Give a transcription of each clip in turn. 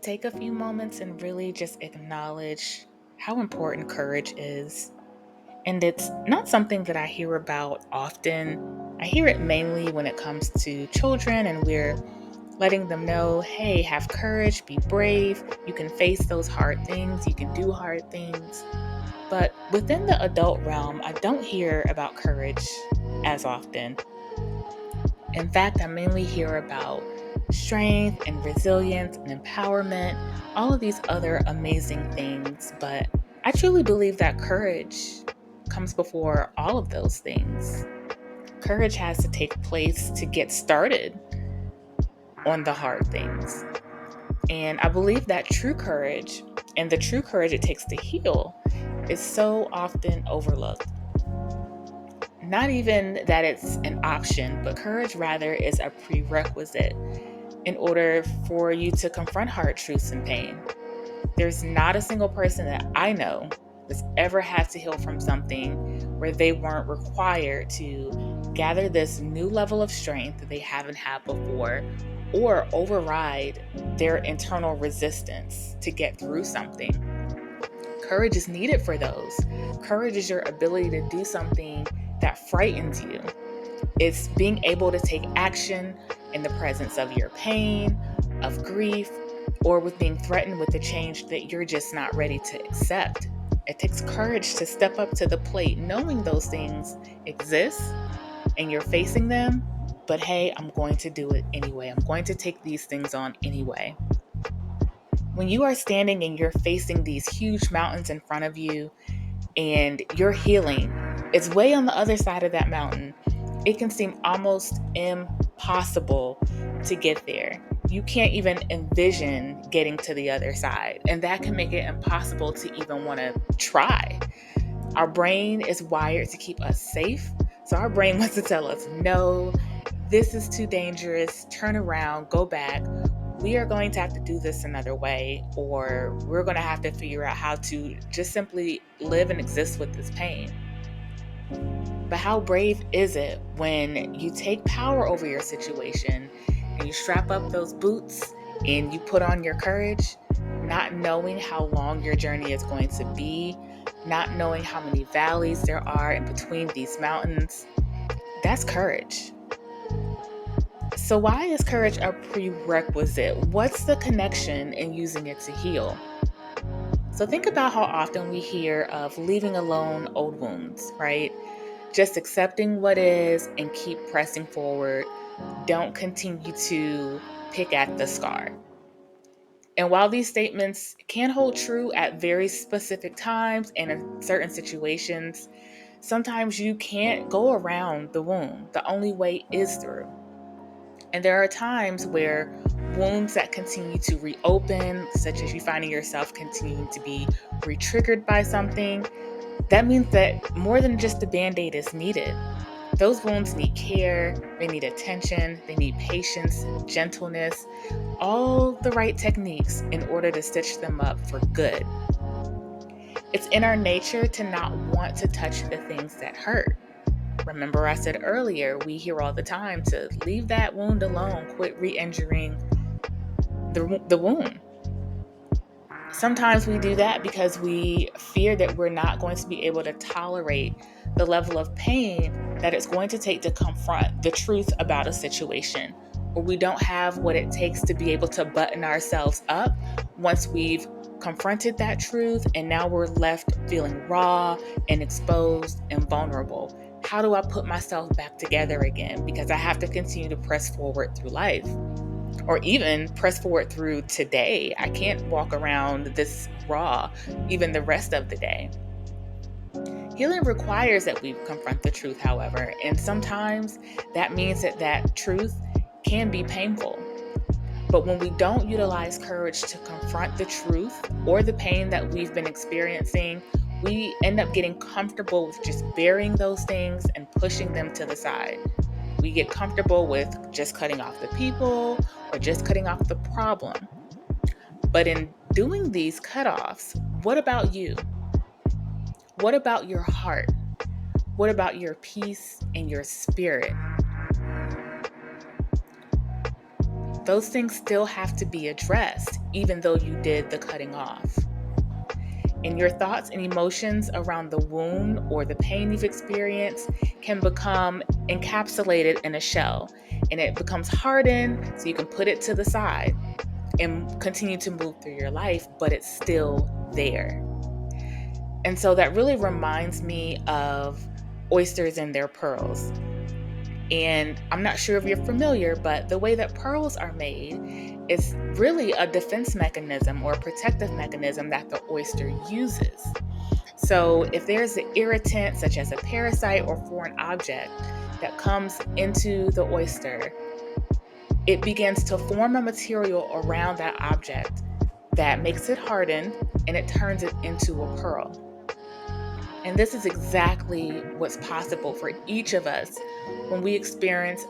take a few moments and really just acknowledge how important courage is. And it's not something that I hear about often. I hear it mainly when it comes to children, and we're letting them know, hey, have courage, be brave. You can face those hard things, you can do hard things. But within the adult realm, I don't hear about courage as often. In fact, I mainly hear about strength and resilience and empowerment, all of these other amazing things. But I truly believe that courage comes before all of those things. Courage has to take place to get started on the hard things. And I believe that true courage and the true courage it takes to heal is so often overlooked. Not even that it's an option, but courage rather is a prerequisite in order for you to confront hard truths and pain. There's not a single person that I know that's ever had to heal from something where they weren't required to gather this new level of strength that they haven't had before or override their internal resistance to get through something. Courage is needed for those. Courage is your ability to do something that frightens you. It's being able to take action in the presence of your pain, of grief, or with being threatened with the change that you're just not ready to accept. It takes courage to step up to the plate knowing those things exist and you're facing them, but hey, I'm going to do it anyway. I'm going to take these things on anyway. When you are standing and you're facing these huge mountains in front of you and you're healing, it's way on the other side of that mountain. It can seem almost impossible to get there. You can't even envision getting to the other side, and that can make it impossible to even want to try. Our brain is wired to keep us safe, so our brain wants to tell us, no, this is too dangerous, turn around, go back. We are going to have to do this another way, or we're going to have to figure out how to just simply live and exist with this pain. But how brave is it when you take power over your situation and you strap up those boots and you put on your courage, not knowing how long your journey is going to be, not knowing how many valleys there are in between these mountains? That's courage. So, why is courage a prerequisite? What's the connection in using it to heal? So, think about how often we hear of leaving alone old wounds, right? Just accepting what is and keep pressing forward. Don't continue to pick at the scar. And while these statements can hold true at very specific times and in certain situations, sometimes you can't go around the wound. The only way is through. And there are times where wounds that continue to reopen, such as you finding yourself continuing to be re-triggered by something, that means that more than just a band-aid is needed. Those wounds need care, they need attention, they need patience, gentleness, all the right techniques in order to stitch them up for good. It's in our nature to not want to touch the things that hurt. Remember, I said earlier, we hear all the time to leave that wound alone, quit re injuring the wound. Sometimes we do that because we fear that we're not going to be able to tolerate the level of pain that it's going to take to confront the truth about a situation, or we don't have what it takes to be able to button ourselves up once we've confronted that truth, and now we're left feeling raw and exposed and vulnerable. How do I put myself back together again? Because I have to continue to press forward through life, or even press forward through today. I can't walk around this raw even the rest of the day. Healing requires that we confront the truth, however, and sometimes that means that that truth can be painful. But when we don't utilize courage to confront the truth or the pain that we've been experiencing, we end up getting comfortable with just burying those things and pushing them to the side. We get comfortable with just cutting off the people or just cutting off the problem. But in doing these cutoffs, what about you? What about your heart? What about your peace and your spirit? those things still have to be addressed, even though you did the cutting off. And your thoughts and emotions around the wound or the pain you've experienced can become encapsulated in a shell, and it becomes hardened so you can put it to the side and continue to move through your life, but it's still there. And so that really reminds me of oysters and their pearls. And I'm not sure if you're familiar, but the way that pearls are made is really a defense mechanism or a protective mechanism that the oyster uses. So if there's an irritant, such as a parasite or foreign object, that comes into the oyster, it begins to form a material around that object that makes it harden, and it turns it into a pearl. And this is exactly what's possible for each of us when we experience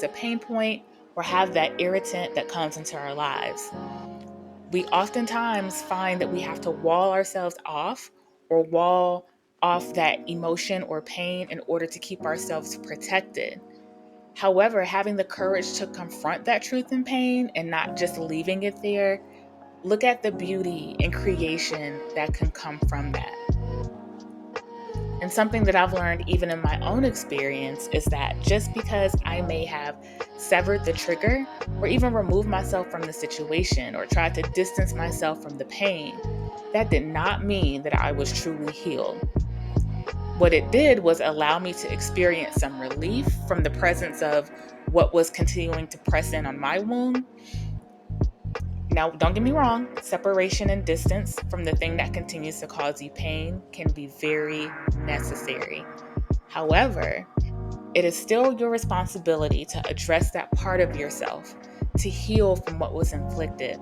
a pain point or have that irritant that comes into our lives. We oftentimes find that we have to wall ourselves off or wall off that emotion or pain in order to keep ourselves protected. However, having the courage to confront that truth and pain and not just leaving it there, look at the beauty and creation that can come from that. And something that I've learned even in my own experience is that just because I may have severed the trigger or even removed myself from the situation or tried to distance myself from the pain, that did not mean that I was truly healed. What it did was allow me to experience some relief from the presence of what was continuing to press in on my wound. Now, don't get me wrong, separation and distance from the thing that continues to cause you pain can be very necessary. However, it is still your responsibility to address that part of yourself, to heal from what was inflicted.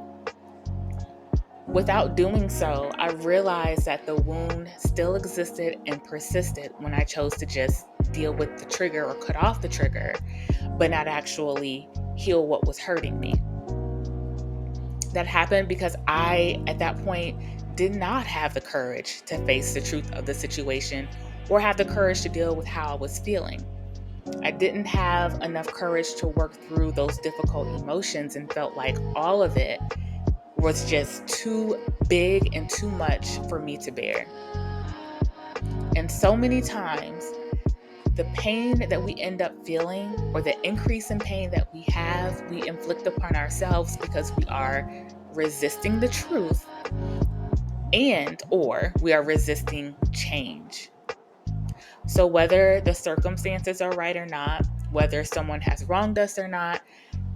Without doing so, I realized that the wound still existed and persisted when I chose to just deal with the trigger or cut off the trigger, but not actually heal what was hurting me. That happened because I, at that point, did not have the courage to face the truth of the situation or have the courage to deal with how I was feeling. I didn't have enough courage to work through those difficult emotions and felt like all of it was just too big and too much for me to bear. And so many times, the pain that we end up feeling or the increase in pain that we inflict upon ourselves because we are resisting the truth and or we are resisting change. So whether the circumstances are right or not, whether someone has wronged us or not,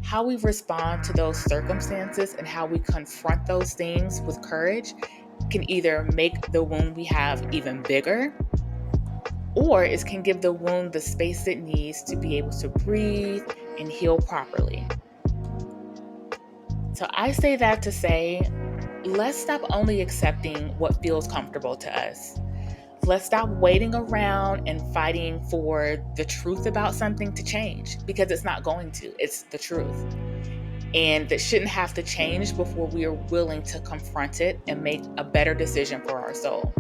how we respond to those circumstances and how we confront those things with courage can either make the wound we have even bigger, or it can give the wound the space it needs to be able to breathe and heal properly. So I say that to say, let's stop only accepting what feels comfortable to us. Let's stop waiting around and fighting for the truth about something to change, because it's not going to. It's the truth. And that shouldn't have to change before we are willing to confront it and make a better decision for our soul.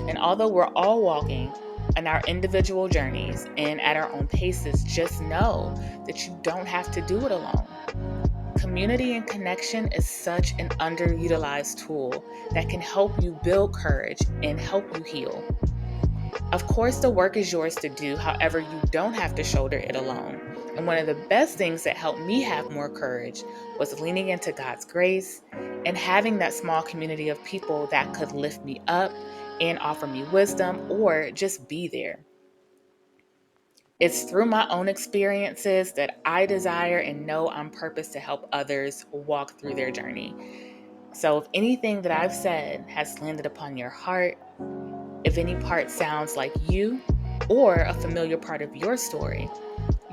And although we're all walking on our individual journeys and at our own paces, just know that you don't have to do it alone. Community and connection is such an underutilized tool that can help you build courage and help you heal. Of course, the work is yours to do, however, you don't have to shoulder it alone. And one of the best things that helped me have more courage was leaning into God's grace and having that small community of people that could lift me up and offer me wisdom or just be there. It's through my own experiences that I desire and know I'm purposed to help others walk through their journey. So if anything that I've said has landed upon your heart, if any part sounds like you or a familiar part of your story,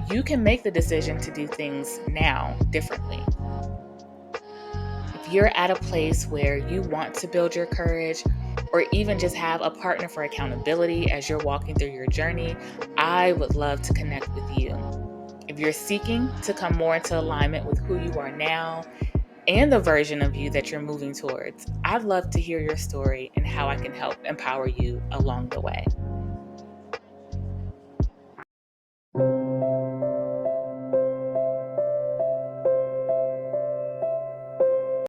you can make the decision to do things now differently. If you're at a place where you want to build your courage or even just have a partner for accountability as you're walking through your journey, I would love to connect with you. If you're seeking to come more into alignment with who you are now and the version of you that you're moving towards, I'd love to hear your story and how I can help empower you along the way.